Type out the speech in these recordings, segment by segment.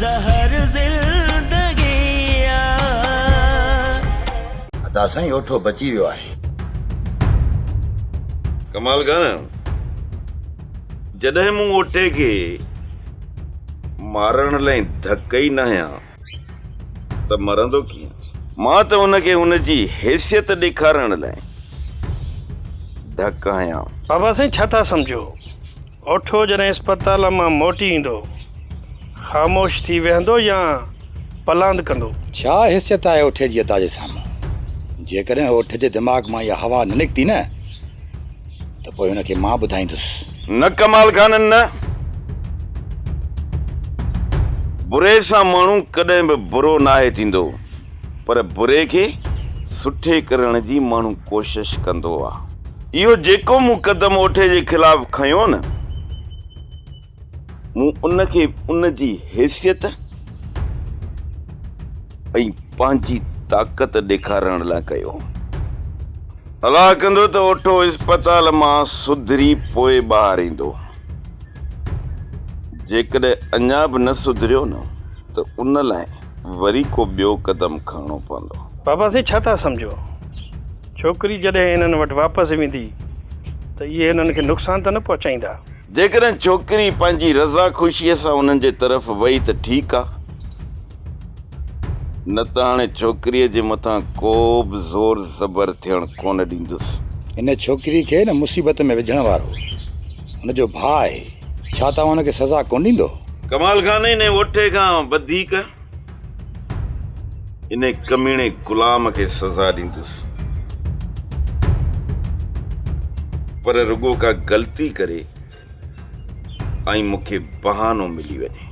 ज़हर ज़िंदगी अदा साईं ओठो बची वियो आहे। कमाल खान जॾहिं मूं ओठे खे मारण लाइ धक ई न हयां त मरंदो कीअं? मां त हुनखे हुनजी हैसियत ॾेखारण लाइ धक हयां। बाबा साईं छा था सम्झो? ओठो जॾहिं अस्पताल मां मोटी ईंदो ख़ामोश थी वेहंदो या पलांद कंदो? छा हैसियत आहे ओठे जी अदा जे साम्हूं? जेकॾहिं ओठ जे दिमाग़ मां इहा हवा न निकिती न त पोइ हुनखे मां ॿुधाईंदुसि। न कमाल खान न, बुरे सां माण्हू कॾहिं बि बुरो नाहे थींदो, पर बुरे खे सुठे करण जी माण्हू कोशिश कंदो आहे। इहो जेको मूं कदम ओठे जे ख़िलाफ़ खयो न, मूं उनखे उनजी हैसियत ऐं पंहिंजी ताक़त ॾेखारण लाइ कयो। अलाह कंदो त ओठो अस्पताल मां सुधरी पोइ ॿाहिरि ईंदो। जेकॾहिं अञा बि न सुधरियो न त उन लाइ वरी को ॿियो कदम खणणो पवंदो। बाबा साईं छा था सम्झो? छोकिरी जॾहिं हिननि वटि वापसि वेंदी त इहे हिननि खे नुक़सान त न पहुचाईंदा? जेकॾहिं छोकिरी पंहिंजी रज़ा ख़ुशीअ सां उन्हनि जे तरफ़ वई त ठीकु आहे, न त हाणे छोकिरीअ जे मथां को बि ज़ोर ज़बर थियण कोन ॾींदुसि। इन छोकिरी खे न मुसीबत में विझण वारो हुनजो भाउ आहे, छा तव्हां हुनखे सज़ा कोन ॾींदो? कमाल खान इन ओठे खां वधीक इन कमीणे ग़ुलाम खे सज़ा ॾींदुसि, पर रुगो का ग़लती करे ऐं मूंखे बहानो मिली वञे,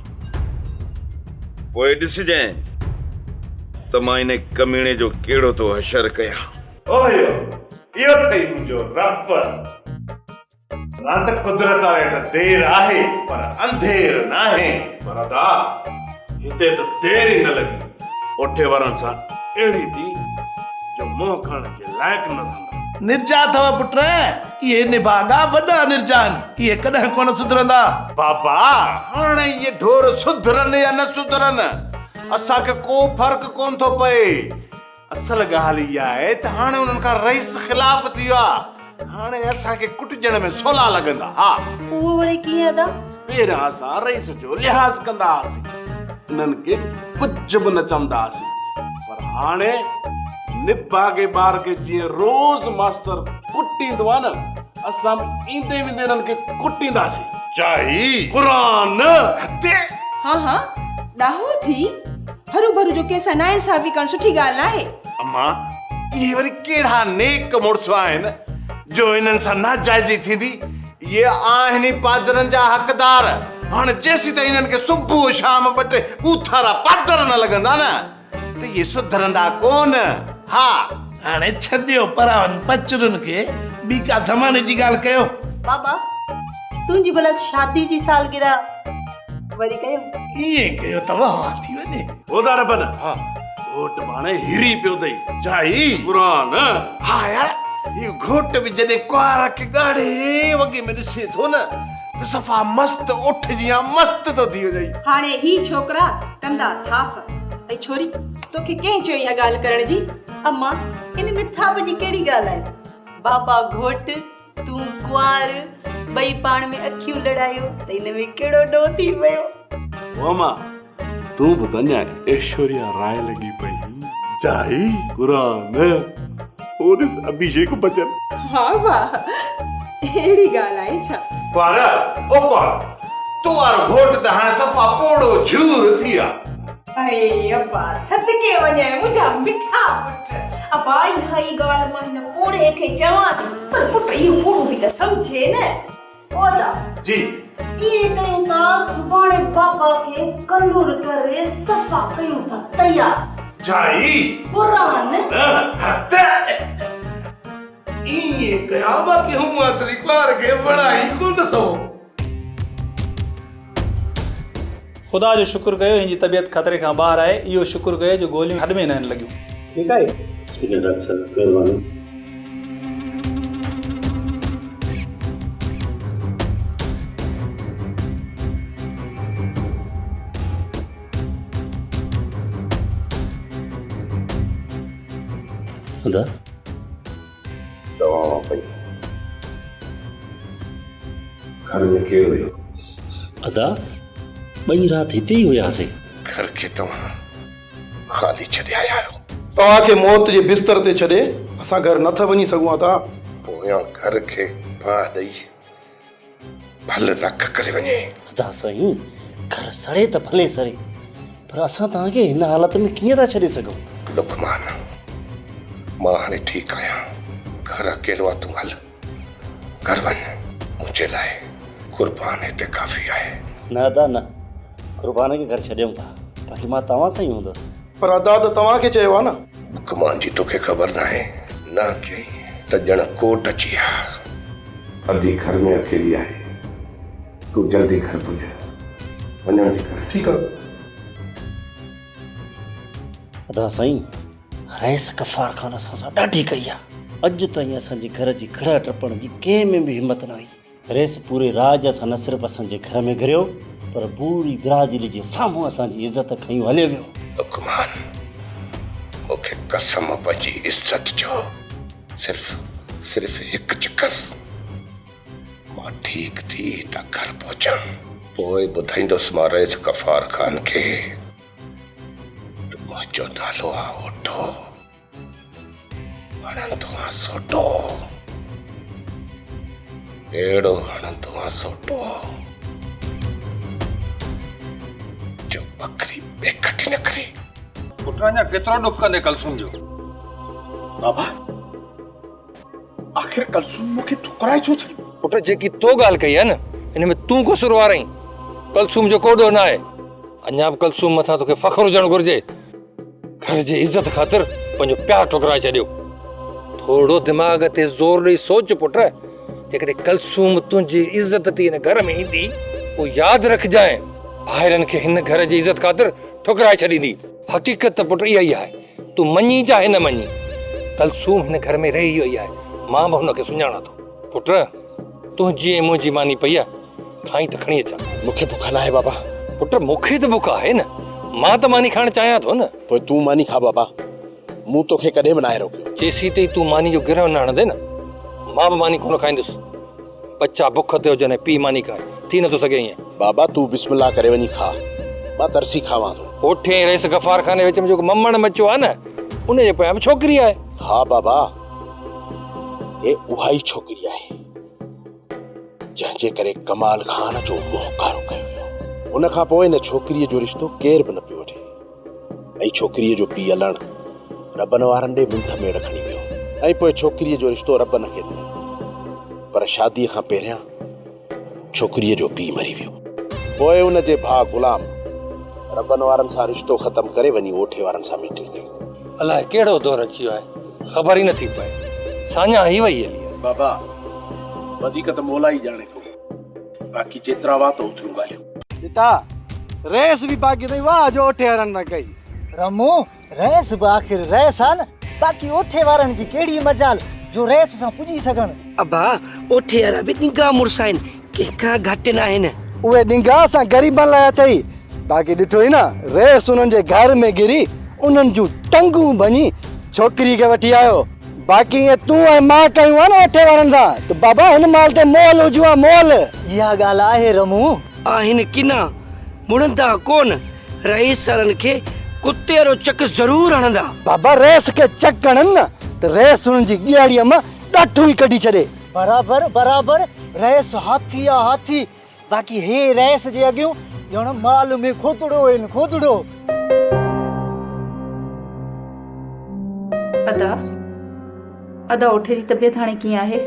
पोइ ॾिसजांइ त मां इन कमीणे जो कहिड़ो तो हशर कयां। ओयो इहो ठही मुंहिंजो रब। रात कुदरत हेठ देर आहे पर अंधेर नाहे। पर अदा हिते त देर ई न लॻी। ओठे वारनि सां अहिड़ी थी जो मुंहुं खणण जे लाइक़ न थींदा। निर्जा अथव पुट, इहे निभागा वॾा निर्जा आहिनि, इहे कॾहिं कोन सुधरंदा। बाबा हाणे ये ढोर सुधरनि या न सुधरनि असांखे को फर्क़ कोन थो पए। असल ॻाल्हि इहा आहे त हाणे उन्हनि खां रईस ख़िलाफ़ थी वियो आहे। हाणे असांखे कुटजण में सोला लॻंदा। हा उहो वरी कीअं अदा? पहिरियां असां रईस जो लिहाज़ कंदा हुआसीं, उन्हनि खे कुझु बि न चवंदा हुआसीं, पर हाणे निभागे ॿार खे जीअं रोज़ मास्टर कुटींदो आहे न, असां बि ईंदे वेंदे हिननि खे कुटींदासीं। चाही क़ुरान हते। हाँ हाँ ॾाहो थी हरू भरू जो कंहिंसां नाइंसाफ़ी करणु सुठी ॻाल्हि न आहे। अम्मा इहे वरी कहिड़ा नेक मुड़ुस आहिनि जो इन्हनि सां नाजाइज़ी थींदी? इहे आहिनि पादरनि जा हक़दार। हाणे जेसीं ताईं इन्हनि खे सुबुह शाम ॿ टे ॿूथारा पादर न लॻंदा न त इहे सुधरंदा कोन। हा हाणे छॾियो परावनि पचरुनि खे, ॿी का ज़माने जी ॻाल्हि कयो। बाबा तुंहिंजी भला शादी जी सालगिरह वरी कयो? ईअं कयो त वाह थी वञे। होदा रबन। हा घोट पाणे हिरी पियो दई चाही क़ुरान। हा यार ये घोट भी जॾहिं कुआर खे ॻाढ़े वॻे में ॾिसे थो न त सफ़ा मस्त उठ जिया मस्त तो थी वञे। हाणे ही छोकरा कंदा थाप ऐं छोरी तोखे कंहिं चयो इहा ॻाल्हि करण जी? अम्मा इन में थाप जी कहिड़ी ॻाल्हि आहे? बाबा घोट तूं कुआर ॿई पाण में अखियूं लड़ायो त इन में कहिड़ो ॾोह थी वियो? ओमा तूं बि तन्या ऐश्वर्या राय लगी पई चाही क़ुरान और इस अभिषेक बच्चन। हाँ वाह अहिड़ी ॻाल्हि आहे छा? पर ओ पर तूं वारो घोट त हाणे सफ़ा पोड़ो झूर थी आ। अरे अब्बा सदके वञे मुंहिंजा मिठा पुट। अब्बा इहा ई ॻाल्हि मां हिन पोड़े खे चवां थी, पर पुट इहो पोड़ो बि त सम्झे न। ओदा जी ये कयूं था सुभाणे बाबा खे कलूर करे सफ़ा कयूं था तैयार। चाही क़ुरान हते इए कयाबा के हम असली कुआर खे बड़ाई कोन थो। ख़ुदा जो शुक्र कयो हिनजी तबियत ख़तरे खां ॿाहिरि आहे। इहो शुक्र कयो जो गोलियूं हॾ में न आहिनि लॻियूं। ठीकु आहे? ठीक है डॉक्टर साहब महिरबानी। अदा दवा पई घर में केरु हुयो? अदा ॿई राति हिते ई हुयासीं। घर खे तव्हां ख़ाली छॾे आया आहियो? तव्हांखे मौत जे बिस्तर ते छॾे असां घर नथा वञी सघूं था। पोयां घर खे बाहि ॾेई भल रख करे वञे। अदा साईं, घर सड़े त भले सड़े, पर असां तव्हांखे हिन हालत में कीअं था छॾे सघूं? लुकमान, मां हाणे ठीकु आहियां। घर अकेलो आहे, तूं हल घर वञ। मुंहिंजे लाइ कुर्बान हिते काफ़ी आहे। न अदा न, कुर्बान खे घर छॾियूं था, बाक़ी मां तव्हां सां ई हूंदुसि। पर अदा त तव्हांखे चयो आहे न। लुकमान जी तोखे ख़बर न आहे न कई त ॼण कोट अची आहे। अधी घर में अकेली आहे, तूं जल्दी घर पुॼ, वञण जी कर। ठीकु आहे अदा साईं, रईस गफ़ार ख़ान असां सां ॾाढी कई आहे। अॼु ताईं असांजे घर जी खड़ा टपण जी कंहिं में बि हिमत न हुई। रेस पूरे राज सां न सिर्फ़ु असांजे घर में घिरियो, पर पूरी बिरादरी जे साम्हूं असांजी इज़त खयूं हले वियो। लुकमान, मूंखे कसम पंहिंजी इज़त जो सिर्फ़ हिकु चक्कर मां ठीकु थी त घर पहुचां, पोइ ॿुधाईंदुसि मां रईस गफ़ार ख़ान खे त मुंहिंजो नालो आहे ओटो, वणंदो आहे सोटो, अहिड़ो वणंदो आहे सोटो जो बकरी बेकटी न करे। पुट अञा केतिरो ॾुख कंदे कलसुम जो? बाबा, आख़िर कलसुम मूंखे ठुकराए छो छॾियो? पुट जेकी तो ॻाल्हि कई आहे न, हिन में तूं कसूरवार आहीं। कलसुम जो कोॾो न आहे। अञा बि कलसुम मथां तोखे फ़ख्रु हुजणु घुरिजे। घर जी इज़त ख़ातिर पंहिंजो प्यार ठुकराए छॾियो। थोरो दिमाग़ ते ज़ोर ॾेई सोच पुट, जेकॾहिं कलसुम तुंहिंजी इज़त थी हिन घर में ईंदी, पोइ यादि रखजांइ ॿाहिरनि खे हिन घर जी इज़त ख़ातिर ठुकराए छॾींदी। हक़ीक़त त पुट इहा ई आहे, तूं मञी चाहे न मञी, कलसूम हिन घर में रही वई आहे। मां बि हुनखे सुञाणा थो। पुट, तुंहिंजी ऐं मुंहिंजी मानी पई आहे, खाई त खणी अचां। मूंखे बुख न आहे बाबा। पुट, मूंखे त बुख आहे न, मां त मानी खाइणु चाहियां थो न। पोइ तूं मानी खा बाबा, मूं तोखे कॾहिं बि न आहे रोकियो। जेसीं ताईं तूं मानी जो गिरह न हणंदे न, मां बि मानी कोन खाईंदुसि। बच्चा बुख ते हुजनि, पीउ मानी खाए, थी नथो सघे ईअं। बाबा तूं बिस्मिल्लाह करे वञी खा, मां तरसी खावां थो। ओठे रईस गफ़ार खाने विच में जेको ममण मचियो आहे न, उन जे पोयां बि छोकिरी आहे। हा बाबा, हे उहा ई छोकिरी आहे जंहिंजे करे कमाल खान जो मोहकारो कयो वियो। उन खां पोइ हिन छोकिरीअ जो रिश्तो केर बि न पियो वठे, ऐं छोकिरीअ जो पीउ हलणु रबनि वारनि ॾे मिंथ में रखणी वियो, ऐं पोइ छोकिरीअ जो रिश्तो रब न खे ॾिनो। पर शादीअ खां पहिरियां छोकिरीअ जो पीउ मरी वियो। पोइ उन जे भाउ गुलाम रबनि वारनि सां रिश्तो ख़तम करे वञी ओठे वारनि सां मीटिंग कई। अलाए कहिड़ो दौर अची वियो आहे, ख़बर ई नथी पए। साञा ई वई हली आहे। बाबा, वधीक त मोला ई ॼाणे थो, बाक़ी जेतिरा वात ओतिरियूं ॻाल्हियूं। पिता, रेस भी बाकी थई, वाह जो ओठे वारनि न कई। रमू, रेस भी आखिर रेस आहे न, बाक़ी ओठे वारनि जी कहिड़ी मजाल जो रेस सां पुॼी सघनि। अबा, ओठे वारा बि ॾिंगा मुड़स आहिनि, कंहिंखां घटि न आहिनि। उहे ॾिंगा असां ग़रीबनि लाइ अथई, बाक़ी ॾिठो ई न रेस उन्हनि जे घर में गिरी उन्हनि जूं टंगूं भञी छोकिरी खे वठी आयो। बाक़ी ईअं तूं ऐं मां कयूं आहे न ओठे वारनि सां, त बाबा हिन माल ते मोल हुजूं आहे, मोल। इहा ॻाल्हि आहे रमू। आहिनि किना मुड़ंदा कोन, रईस वारनि खे कुते वारो चक ज़रूर हणंदा। बाबा, रेस के चक हणनि न त रेस उन्हनि जी ॻियाड़ीअ मां ॾाठो ई कढी छॾे। बराबर बराबर, रेस हाथी आहे हाथी, बाक़ी हे रेस जे अॻियूं ॼण माल में खोतड़ो आहिनि, खोतड़ो। अदा ओठे जी तबियत हाणे कीअं आहे?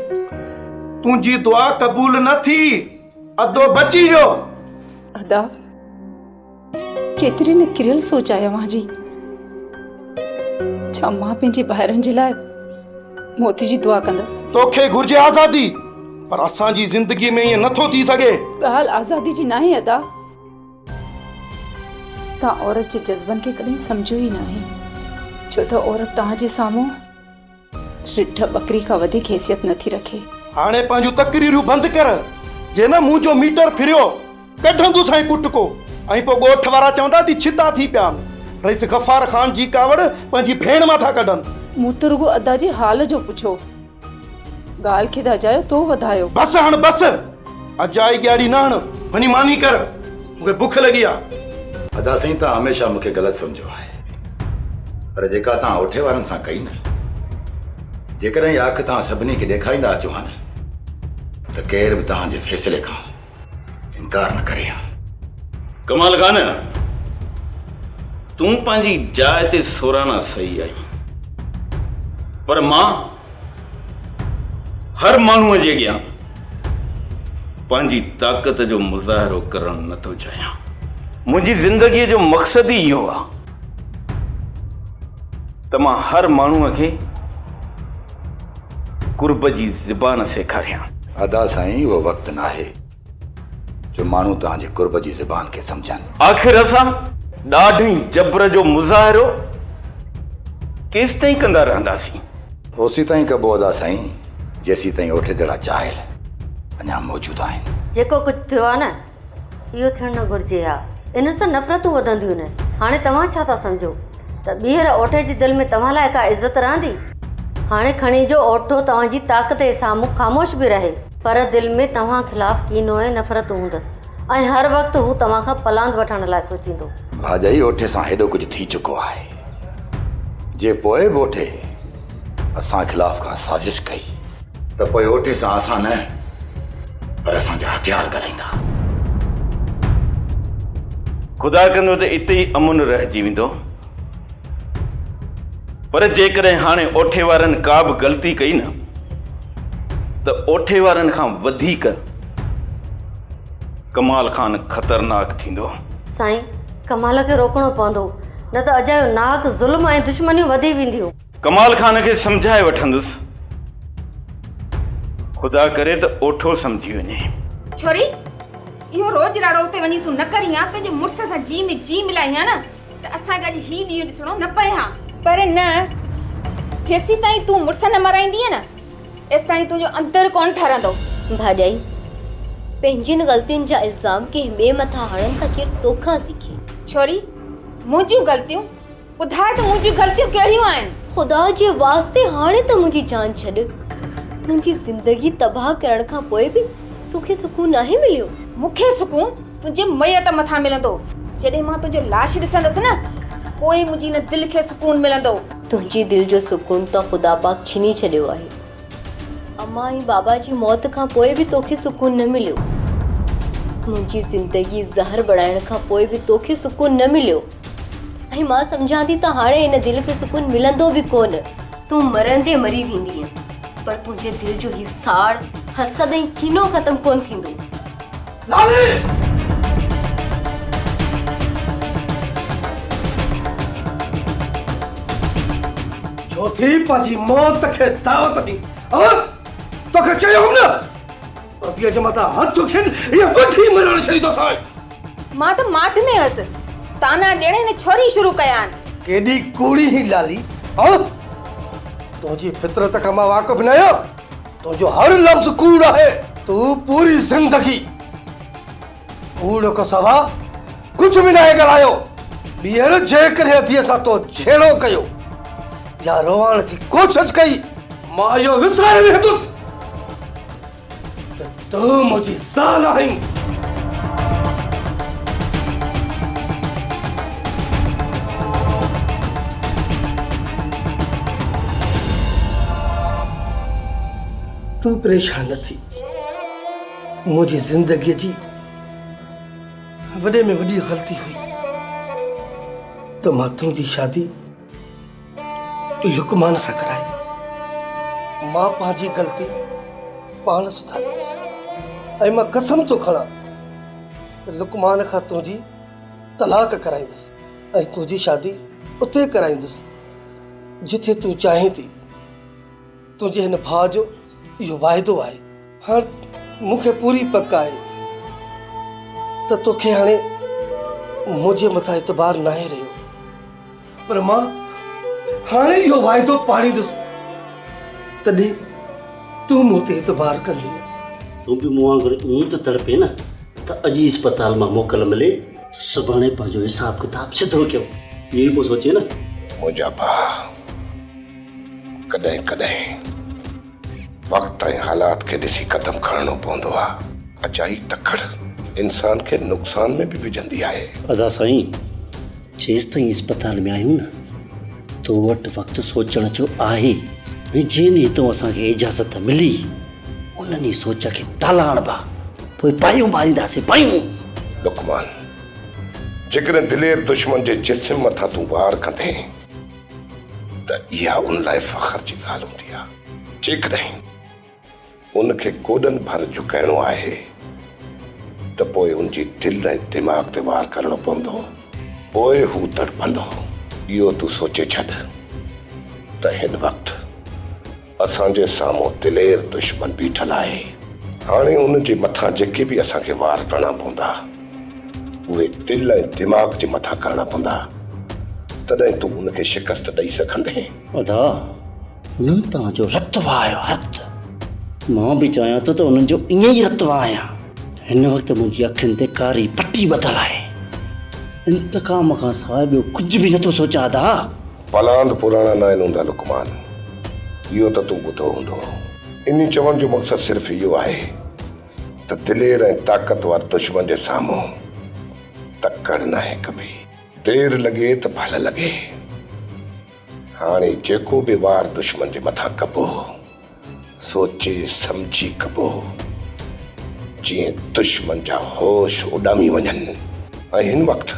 तुंहिंजी दुआ क़बूल न थी, अदो बची वियो। अदा, केतिरी न किरियल सोच आहे अव्हां जी। छा मां पंहिंजे ॿाहिरनि जे लाइ मौत जी दुआ कंदसि? तोखे घुर्जे आज़ादी, पर असांजी ज़िंदगी में ईअं नथो थी सघे। ॻाल्हि आज़ादी जी नाहे अदा, तव्हां औरत जे जज़्बनि खे कॾहिं सम्झो ई न आहे, छो त औरत तव्हांजे साम्हूं रिढ बकरी खां वधीक हैसियत नथी रखे। हाणे पंहिंजूं तकरीरूं बंदि कर, जे न मुंहिंजो मीटर फिरियो कढंदो साईं कुटको, ऐं पोइ ॻोठ वारा चवंदा ती छिता थी पिया। रईस गफ़ार ख़ान जी कावड़ पंहिंजी भेण मां था कढनि, मूं त रुगो अदा जे हाल जो पुछो, ॻाल्हि खे दाजायो तो वधायो। बस हण बस, अजाई ॻाड़ी न हण, वञी मानी कर, मूंखे बुख लगी आ। अदा साईं तव्हां हमेशह मूंखे ग़लति सम्झो आहे, पर जेका तव्हां ओठे वारनि सां कई न, जेकॾहिं इहा अखि तव्हां सभिनी खे ॾेखारींदा अचो हा न, त केर बि तव्हांजे फ़ैसिले खां इनकार न करे हा। कमाल खान, तूं पंहिंजी जाइ ते सोराना सही आई, पर मां हर माण्हूअ जे अॻियां पंहिंजी ताक़त जो मुज़ाहिरो करणु नथो चाहियां। मुंहिंजी ज़िंदगीअ जो मक़सदु ई इहो आहे त मां हर माण्हूअ खे कुर्ब जी ज़बान सेखारियां। अदा साईं उहो वक़्तु न आहे जो माण्हू तव्हांजे कुर्ब जी ज़बान खे सम्झनि। आख़िर असां ॾाढी जबर जो मुज़ाहिरो केसि ताईं कंदा रहंदासीं? ओसी ताईं कबो अदा साईं, जेसी ताईं ओठे जहिड़ा चाहिल अञा मौजूदु आहिनि। जेको कुझु थियो आहे न, इहो थियणु न घुरिजे हा। इन सां नफ़रतूं वधंदियूं न। हाणे तव्हां छा था सम्झो त ॿीहर ओठे जी दिलि में तव्हां लाइ का इज़त रहंदी? हाणे खणी जो ओठो तव्हांजी ताक़त जे साम्हूं ख़ामोश बि रहे, पर दिलि में तव्हां ख़िलाफ़ कीनो ऐं नफ़रत हूंदसि, ऐं हर वक़्तु हू तव्हां खां पलांद वठण लाइ सोचींदो। भाॼाई ओठे सां हेॾो कुझु थी चुको आहे, जे पोइ बि ओठे असां ख़िलाफ़ का साज़िश कई त पोइ ओठे सां असां न, पर असांजा हथियार ॻाल्हाईंदा। ख़ुदा कंदो त इते ई अमुन रहिजी वेंदो, पर जेकॾहिं हाणे ओठे वारनि का बि ग़लती कई न, त ओठे वारनि खां वधीक कमाल खान ख़तरनाक थींदो। साईं, कमाल खे रोकणो पवंदो, न त अजायो नाक ज़ुल्म ऐं दुश्मनियूं वधी वेंदियूं। कमाल खान खे सम्झाए वठंदुसि, ख़ुदा करे त ओठो सम्झी वञे। छोरी, इहो रोज़ राड़ो उते वञी तूं न करी हा, पंहिंजे मुड़ुस सां जी में जी मिलाई हा न, त असांखे अॼु ही ॾींहुं ॾिसणो न पए हा। पर न, जेसी ताईं तूं मुड़ुस न मराईंदीअ न, एसि ताईं तुंहिंजो अंदर कोन ठहंदो। भाॼाई, पंहिंजियुनि ग़लतियुनि जा इल्ज़ाम कंहिं ॿिए मथां हणनि त केरु तोखां सिखे। छोरी, मुंहिंजियूं ग़लतियूं ॿुधाए त मुंहिंजियूं ग़लतियूं कहिड़ियूं आहिनि? ख़ुदा जे वास्ते हाणे त मुंहिंजी जान छॾ। मुंहिंजी ज़िंदगी तबाह करण खां पोइ बि तोखे सुकून नाहे मिलियो? मूंखे सुकून तुंहिंजे मयत मथां मिलंदो। जॾहिं मां तुंहिंजो लाश ॾिसंदसि न, पोइ मुंहिंजी न दिलि खे सुकून मिलंदो। तुंहिंजी दिलि जो सुकून त ख़ुदा पाक छिनी छॾियो आहे। अम्मा ऐं बाबा जी मौत खां पोइ बि तोखे सुकून न मिलियो। मुंहिंजी ज़िंदगी ज़हर बणाइण खां पोइ बि तोखे सुकून न मिलियो। ऐं मां सम्झां थी त हाणे हिन दिलि खे सुकून मिलंदो बि कोन। तूं मरंदे मरी वेंदीअ, पर तुंहिंजे दिलि जो ही साड़, हसद ऐं कीनो ख़तमु कोन थींदो। छो थी पंहिंजी मौत खे दावत ॾी? तोखे चयो हुअमि न, पतीअ जे मथां हथ खिन, इहा वठी मरण छॾी थो साईं। मां त माठ में हुअसि, ताना ॾियण हिन छोरी शुरू कया आहिनि। केॾी कूड़ी ही लाली, तुंहिंजी फितरत खां मां वाक़ुफ़ न आहियां। तुंहिंजो हर लफ़्ज़ कूड़ आहे। तूं पूरी ज़िंदगी कूड़ खां सवा कुझु बि न ॻाल्हायो। ॿीहर जेकॾहिं अधीअ सां तो छेड़ो कयो या रोवण जी कोशिशि कई, मां इहो विसारे वेंदुसि त तूं मुंहिंजी ज़ाल आहीं। तूं परेशान न थी। मुंहिंजी ज़िंदगीअ जी वॾे में वॾी ग़लती हुई त मां तुंहिंजी शादी लुकमान सां कराई। मां पंहिंजी ग़लती पाण सुधारींदुसि ऐं मां कसम थो खणां त लुकमान खां तुंहिंजी तलाक कराईंदुसि ऐं तुंहिंजी शादी उते कराईंदुसि जिथे तूं चाहीं थी। तुंहिंजे हिन भाउ जो इहो वाइदो आहे। हाणे मूंखे पूरी पक आहे त तोखे हाणे मुंहिंजे मथां एतबार न आहे रहियो, पर मां हाणे इहो वाइदो पाड़ींदुसि तॾहिं तूं मूं ते एतबार कंदी। तूं बि मूं वांगुरु ईअं त तड़पे न त अॼु इस्पताल मां मोकल मिले, सुभाणे पंहिंजो हिसाब किताब सिधो कयो। इहो ई पोइ सोचे न। मुंहिंजा भाउ कॾहिं कॾहिं वक्त ऐं हालात खे ॾिसी कदम खणणो पवंदो आहे। अचाई तकड़ इंसान खे नुक़सान में बि विझंदी आहे। अदा साईं, जेसि ताईं अस्पताल में आहियूं न तो वटि वक़्तु सोचण जो आहे। ऐं जंहिं ॾींहुं हितां असांखे इजाज़त मिली उन ॾींहुं सोच खे ताला हणबा, पोइ पायूं मारींदासीं पायूं। लुकमान, जेकॾहिं दिलेर दुश्मन जे जिस्म मथां तूं वार कंदे त इहा उन लाइ फ़ख्र जी ॻाल्हि हूंदी आहे। जेकॾहिं उनखे गोॾनि भर झुकाइणो आहे त पोइ उनजी दिलि ऐं दिमाग़ ते वार करणो पवंदो, पोइ हू तड़पंदो। इहो तूं सोचे छॾ त हिन वक़्तु असांजे साम्हूं दिलेर दुश्मन बीठल आहे। हाणे उनजे मथां जेके बि असांखे वार करणा पवंदा उहे दिलि ऐं दिमाग़ जे मथां करणा पवंदा, तॾहिं तूं उनखे शिकस्त ॾेई सघंदे। अदा, उन्हनि तव्हांजो रतु वहायो हथु। मां बि चाहियां थो त उन्हनि जो ईअं ई रतु वहायां। हिन वक़्तु मुंहिंजी अखियुनि ते कारी पटी ॿधल आहे। इंतकाम खां सवाइ ॿियो कुझु बि नथो सोचां अदा। पलांद पुराणा न आहिनि हूंदा लुकमान, इहो त तूं ॿुधो हूंदो। इन चवण जो मक़सदु सिर्फ़ु इहो आहे त दिलेर ऐं ताक़तवर दुश्मन जे साम्हूं तकड़ न आहे कभी। देर लॻे त भल लॻे। हाणे जेको बि वार दुश्मन जे मथां कबो सोचे सम्झी कबो, जीअं दुश्मन जा होश उॾामी वञनि। ऐं हिन वक़्तु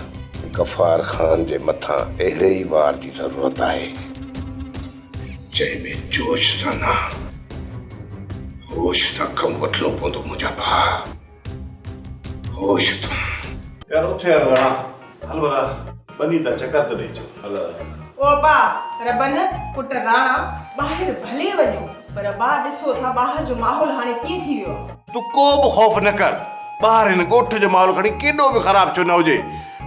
गफ़ार ख़ान जे मथां अहिड़े ई वार जी ज़रूरत आहे जंहिंमें जोश सां न होश सां कमु वठिणो पवंदो। मुंहिंजा भाउ, होश सां। यार उथे यार राणा, हल भला बनी था चकर तो ॾेई अचो। हल ओ बा रबन पुट राणा ॿाहिरि भले वञो, पर बा ॾिसो था ॿाहिरि जो माहौल हाणे कीअं थी वियो। तू को बि ख़ौफ़ न कर। ॿाहिरि हिन ॻोठ जो माहौल खणी केॾो बि ख़राब छो न हुजे,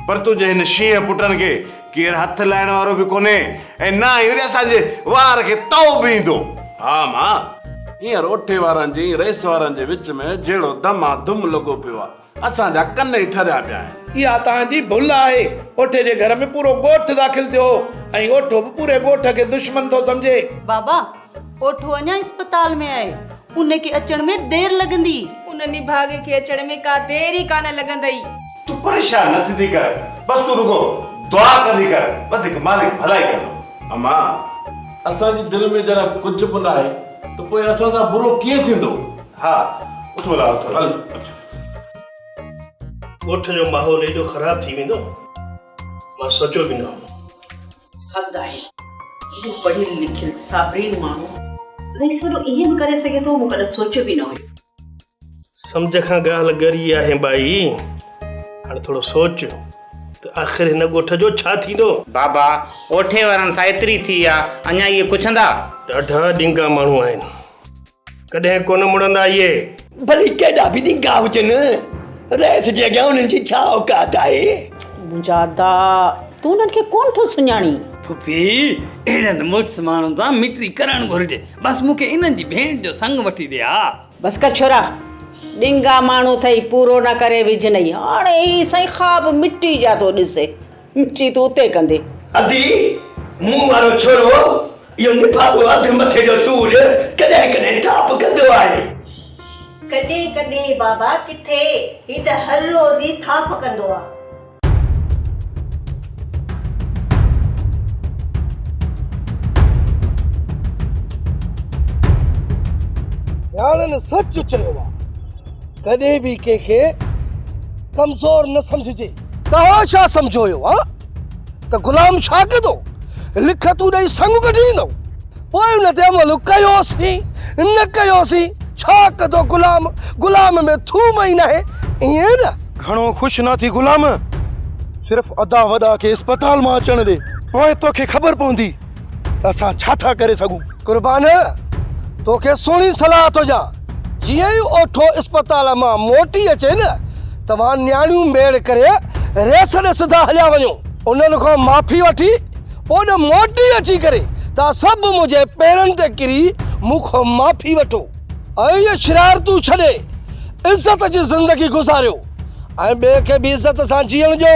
पर तुंहिंजे हिन शींहं पुटनि खे केरु हथु लाइण वारो बि कोन्हे ऐं न ई वरी असांजे वार खे तओ बि ईंदो। हा मां, हींअर ओठे वारनि जी रईस वारनि जे विच में जहिड़ो धमाधुम लॻो पियो आहे, असांजा कन ई ठरिया पिया आहिनि। इहा तव्हांजी भुल आहे। ओठे जे घर में पूरो ॻोठ दाख़िल थियो ऐं ओठो बि पूरे ॻोठ खे दुश्मन थो सम्झे। बाबा ओठो अञा अस्पताल में आहे, उनखे अचण में देर लॻंदी। उन निभागे खे अचण में का देर ई कान लॻंदई। तू परेशान न थी कर, बस तू रुगो दुआ कंदी कर, वधीक मालिक भलाई कंदो। अम्मा, असांजी दिलि में जरा कुझु बि न आहे त पोइ असां सां बुरो कीअं थींदो। हा उठ भला उठ। हल ॻोठ जो माहौल एॾो ख़राब थी वेंदो, मां सोचियो बि न हो। हद आहे, एॾो पढ़ियल लिखियल साबरीन माण्हू रईस वॾो ईअं बि करे सघे थो, मूं कॾहिं सोचियो बि न हुयो। सम्झ खां ॻाल्हि ॻरी आहे भाई। हाणे थोरो सोच त आख़िर हिन ॻोठ जो छा थींदो। बाबा ओठे वारनि सां एतिरी थी आहे, अञा इहे पुछंदा? ॾाढा ॾींगा माण्हू आहिनि, कॾहिं कोन मुड़ंदा इहे। भली केॾा बि ॾींगा हुजनि, रईस जे अॻियां उन्हनि जी छा औकात आहे। मुंहिंजा दा तूं उन्हनि खे कोन थो सुञाणी। फुफी, अहिड़नि मुड़ुस माण्हुनि सां मिट्री करणु घुरिजे। बसि मूंखे इन्हनि जी भेण जो संग वठी ॾे। हा बस कर छोरा, ॾींगा माण्हू अथई, पूरो न करे विझ नई। हाणे ही साईं ख़्वाब मिट्टी जा थो ॾिसे, मिट्री तूं उते कंदे। अदी मुंहुं वारो छोरो इहो निभागो अधु मथे जो सूर कॾहिं कॾहिं थाप कंदो आहे। कॾहिं कॾहिं बाबा किथे, ही त हर रोज़ ई थाप कंदो आहे। सियाणनि सच चयो आहे, कॾहिं बि कंहिंखे कमज़ोर न सम्झजे। तव्हां छा सम्झो हा त गुलाम छा कंदो, लिखतूं ॾेई संग कढी ईंदो, पोइ उन ते अमल कयोसीं न कयोसीं, छा कंदो गुलाम? गुलाम में थूम ई न आहे, ईअं न। घणो ख़ुशि न थी गुलाम, सिर्फ़ु अदा वॾा खे अस्पताल मां अचण ॾे, पोइ तोखे ख़बर पवंदी त असां छा था करे सघूं। कुर्बान, तोखे सुहिणी सलाह थो ॾियां, जीअं ई ओठो अस्पताल मां मोटी अचे न, तव्हां न्याणियूं मेड़ करे रेस ॾे सिधा हलिया वञो। उन्हनि खां माफ़ी वठी पोइ न मोटी अची करे तव्हां सभु मुंहिंजे पेरनि ते किरी मूंखां माफ़ी वठो ऐं इहे शरारतूं छॾे इज़त जी ज़िंदगी गुज़ारियो ऐं ॿिए खे बि इज़त सां जीअण जो।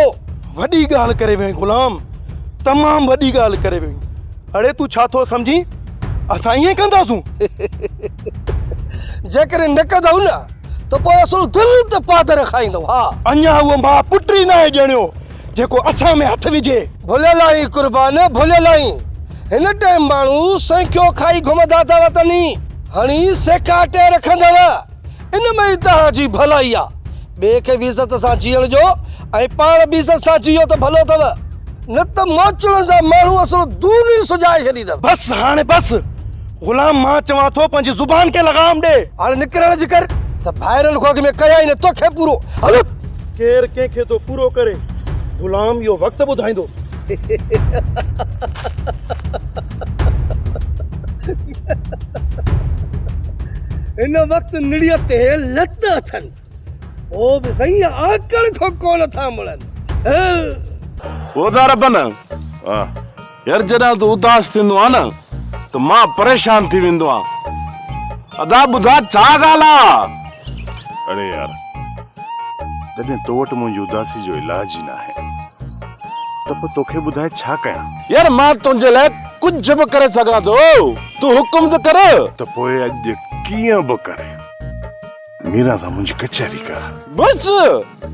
वॾी ॻाल्हि करे वई गुलाम, तमामु वॾी ॻाल्हि करे वई। अड़े तूं छा थो सम्झी असां ईअं कंदासूं जेकॾहिं न कंदाऊं न त पोइ असुल दिल ते पादर खाईंदो। हा अञा उहो मां पुटी न आहे ॼणियो जेको असां में हथ विझे। भुलियल आई कुर्बान, भुलियल आई। हिन टाइम माण्हू संख्यो खाई घुमंदा अथव त नी हणी सेकाटे रखंदव। इन में ई तव्हांजी भलाई आहे। ॿिए खे बि इज़त सां जीअण जो ऐं पाण बि इज़त सां जियो त भलो अथव, न त मोचड़नि जा माण्हू असुल दून ई सुॼाए छॾींदा। बस हाणे बस गुलाम, मां चवां थो पंहिंजी ज़ुबान खे लगाम ॾे। हाणे निकिरण जी कर त ॿाहिरनि खोग में कया ई न तोखे पूरो। हल केरु कंहिंखे थो पूरो करे, गुलाम इहो वक़्तु ॿुधाईंदो। इन वक़्तु निड़ीअ ते लत अथनि, ओ बि सही आकड़ खो कोन था मिलनि। ओदा रबन यार जॾहिं तूं उदास थींदो आहे न त मां परेशान थी वेंदो आहियां। अदा ॿुधा छा ॻाल्हि आहे? अरे यार, जॾहिं तो वटि मुंहिंजी उदासी जो इलाज ई न आहे त पोइ तोखे ॿुधाए छा कयां? यार मां तुंहिंजे लाइ कुझु बि करे सघां थो, तूं हुकुम त कर। त पोइ अॼु कीअं बि करे मीरा सां मुंहिंजी कचहरी कर। बस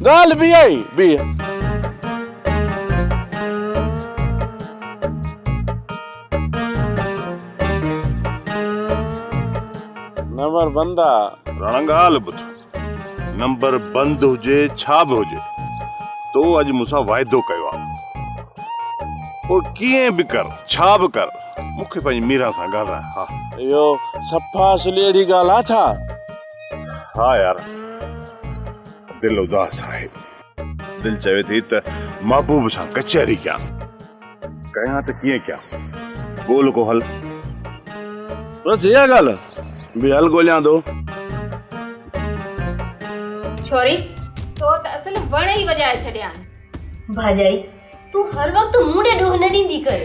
ॻाल्हि बि आई बि। नंबर बंदा रणगाल ॿुध, नंबर बंद हुजे छा बि हुजे, तो अॼु मूंसां वाइदो कयो आहे। पोइ कीअं बि कर, छा बि कर, मूंखे पंहिंजी मीरा सां ॻाल्हाए। हा इहो सफ़ा असली अहिड़ी ॻाल्हि आहे छा? हा यार, दिल उदास आहे। दिल चवे थी त महबूब सां कचहरी कयां त कीअं कयां? ॻोल्ह को हल। बस इहा ॻाल्हि बि हल ॻोल्हियां थो। छोरी तो त असल वण ई वॼाए छॾिया। भाॼाई तूं हर वक़्तु मूं ॾे ॾोह न ॾींदी कर।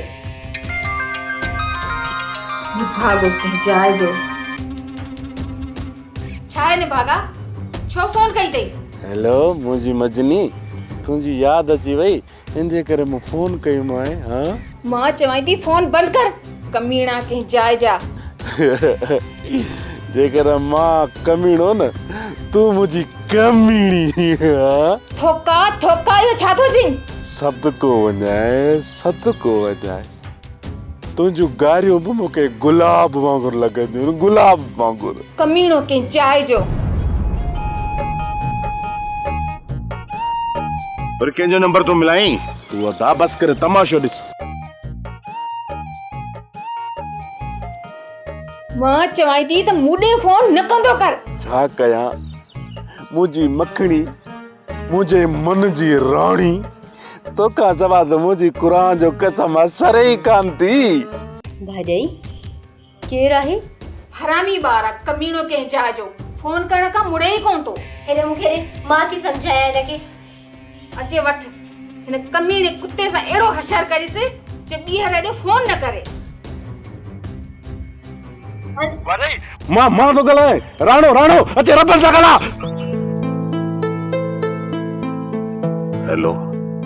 भागो के जाए जो छा आहे न भागा, छो फोन कई अथई? हेलो मुंहिंजी मजनी, तुंहिंजी यादि अची वई इन जे करे मूं फोन कयोमांइ। हा मां चवां थी फोन बंदि कर, कमीना के जाए जा। जेकर मां कमीणो न, तूं मुंहिंजी कमीणी। थोका थोका इहो छा थो चईं? सदको वञाए, सदको वञाए। तुंहिंजूं गारियूं बि मूंखे गुलाब वांगुरु लॻंदियूं, गुलाब वांगुरु। कमीणो के जाए जो। पर कंहिंजो नंबर तो मिलाई? तूं अदा बस करे तमाशो ॾिस। मां चवां थी त मूंॾे फोन न कंदो कर। छा कयां? मुंहिंजी मखणी, मुंहिंजे मन जी राणी, तोखां सवाइ त मुंहिंजी क़ुर जो कसम असर ई कान थी। भाॼाई केरु आहे? हरामी ॿार आहे, कमीणो के जाए जो। फोन करण खां मुड़े ई कोन थो। हेॾे मूंखे मां थी सम्झाया हिनखे। अचे वठ, हिन कमीणे कुत्ते सां अहिड़ो हशर करीसि जो ॿीहर एॾो फोन न करे। मां तो ॻाल्हाए। राणो राणो अचे रबन सां ॻाल्हा। हेलो,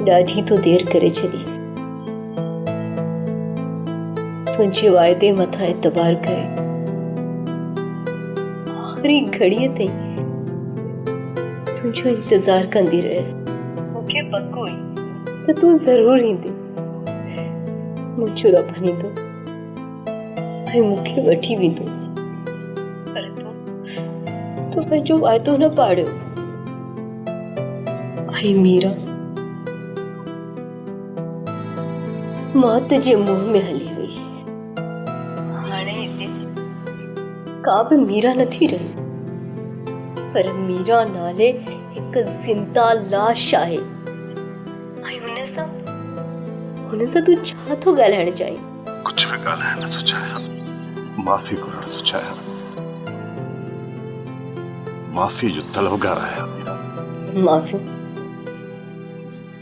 ॾाढी तो देर करे छॾी। तुंहिंजे वाइदे मथां एतबार करे आख़िरी घड़ीअ ताईं तुंहिंजो इंतज़ार कंदी रहियसि। मूंखे पको हुई त तूं ज़रूर ईंदी। मुंहिंजो रब ईंदो ऐं मूंखे वठी वेंदो, पर तूं पंहिंजो वाइदो न पाड़ियो। ऐं मीरा मौत जे मुंहं में हली वई। हाणे हिते का बि मीरा नथी रही, पर मीरा नाले हिकु ज़िंदा लाश आहे। ऐं हुन सां तूं छा थो ॻाल्हाइण चाहीं? कुझु बि ॻाल्हाइण नथो चाहियां, माफ़ी घुरण थो चाहियां। माफ़ी जो तलबगार आहियां। माफ़ी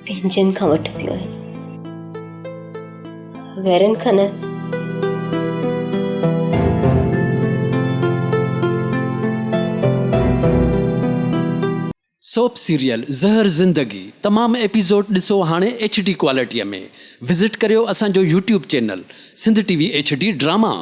पंहिंजनि खां वठबियो आहे, गैरनि खां न। सोप सीरियल ज़हर ज़िंदगी तमाम एपिसोड ॾिसो हाणे HD क्वालिटीअ में। विज़िट करियो असांजो YouTube channel Sindh TV HD drama.